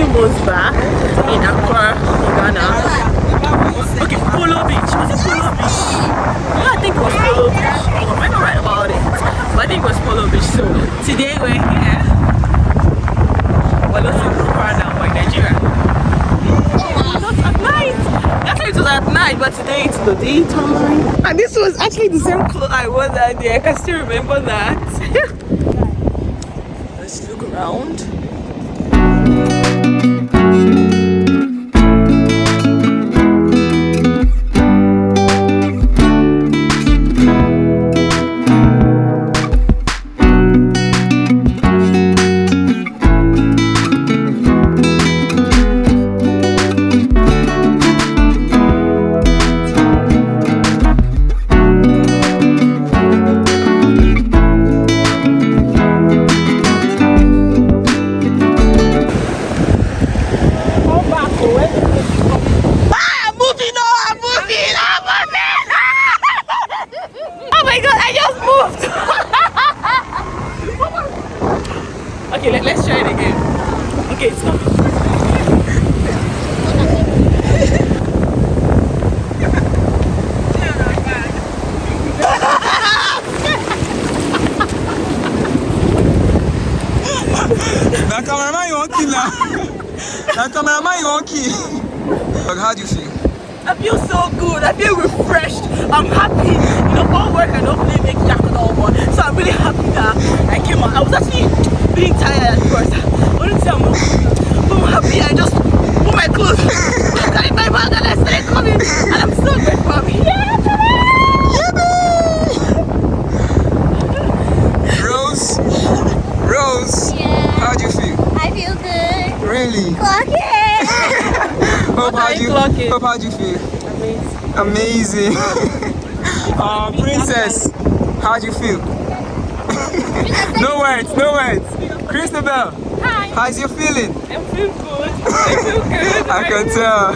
few months back in Accra, Ghana. Okay, Polo Beach. Was it Polo Beach? Yeah, I think it was Polo Beach. I might not right about it, but I think it was Polo Beach. So today we're here. We're looking for Accra now, we're in Nigeria. Not at night. That's why it was at night, but today it's the daytime. And this was actually the same clothes I wore that day. I can still remember that. Let's look around. Okay, let's try it again. Okay, it's not. That cameraman you won't kill now. That cameraman you won't kill. How do you feel? I feel so good. I feel refreshed. I'm happy. You know, all work and hopefully make Jack and all one. So I'm really happy that I came out. I was actually being tired at first. I wanted to say I'm happy. I just put my clothes, carried my bag, and I started coming. And I'm so grateful. I'm here. Rose, yeah. How do you feel? I feel good. Really? Clock it. Hope, how do you feel? Amazing. Princess, how do you feel? No words. Christabel, Hi. how's your feeling? I feel good. I feel good. I can tell.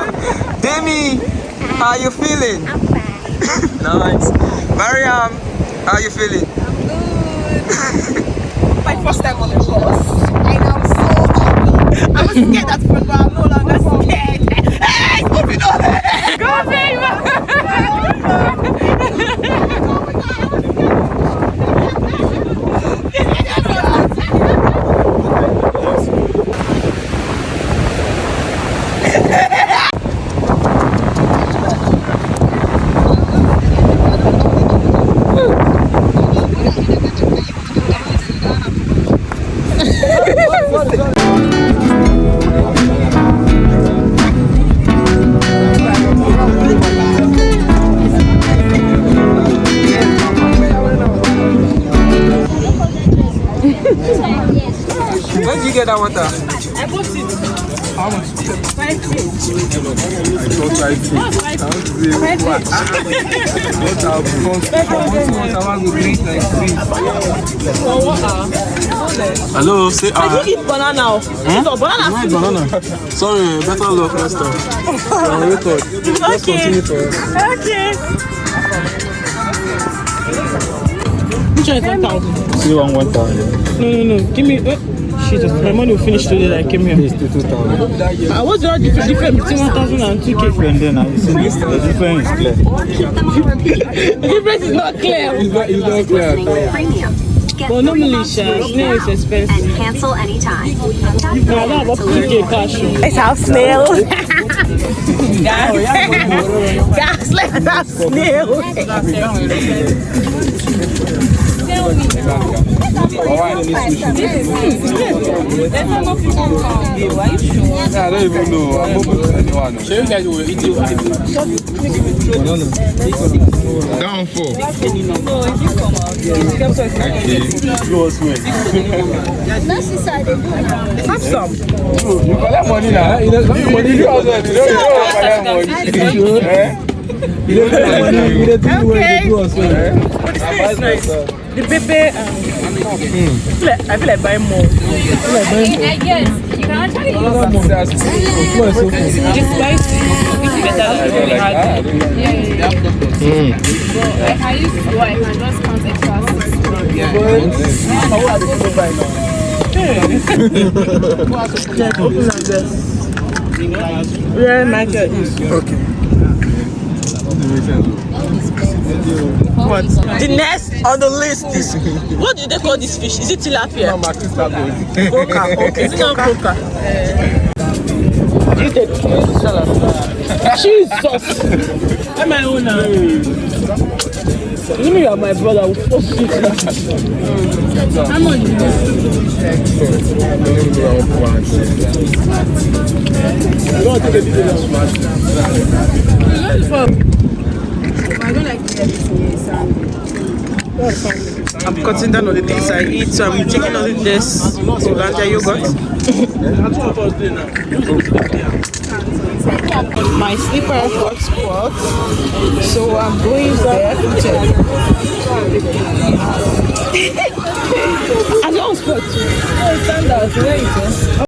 Demi, how you feeling? I'm fine. Nice. Mariam, how you feeling? My first time on the bus. I know, I'm so happy. I was scared at first, but I'm no longer scared. Hey, stop it up! Go, baby! Where did you get that water? I bought it. How much? 5K. I thought 5K. Hello, say I did eat banana. So banana. banana. Sorry, better luck next time. Okay. Okay. Which one is 1,000? See you on 1,000. No. Give me. Jesus, my money will finish today that I came here. It's 2,000. What's the difference between 1,000 and 2K? Different then, you see, the difference is clear. The difference is not clear. It's not clear at all. Premium. Get But normally, snail is expensive. and cancel anytime. No, I don't have up to 2K cash. Let's have snail. Guys, let's have snail. I don't even know. I'm open to anyone. So you guys will eat it. Down 4. Have some. You collect money now. You don't money. You don't collect money. Okay. But the snail is nice. The baby. I feel like buying more. Yes, you can actually use It's spicy. It's better than really hard. Like I used to do, I can just count extra. How are they buy now? Let's open up this. Where Michael is. Okay. What? The next on the list is what do they call this fish? Is it tilapia? Croaker. Okay. Is it not croaker? You did salad. Jesus! I'm my own now. You know you are my brother. I will force you to eat. How much is this? You want to take a video now? I don't like to I'm cutting down on the things I eat, so I'm taking only this Hollandia yogurt. My slipper got spot, so I'm going there to check. I don't spot. Oh, stand out. Where is it?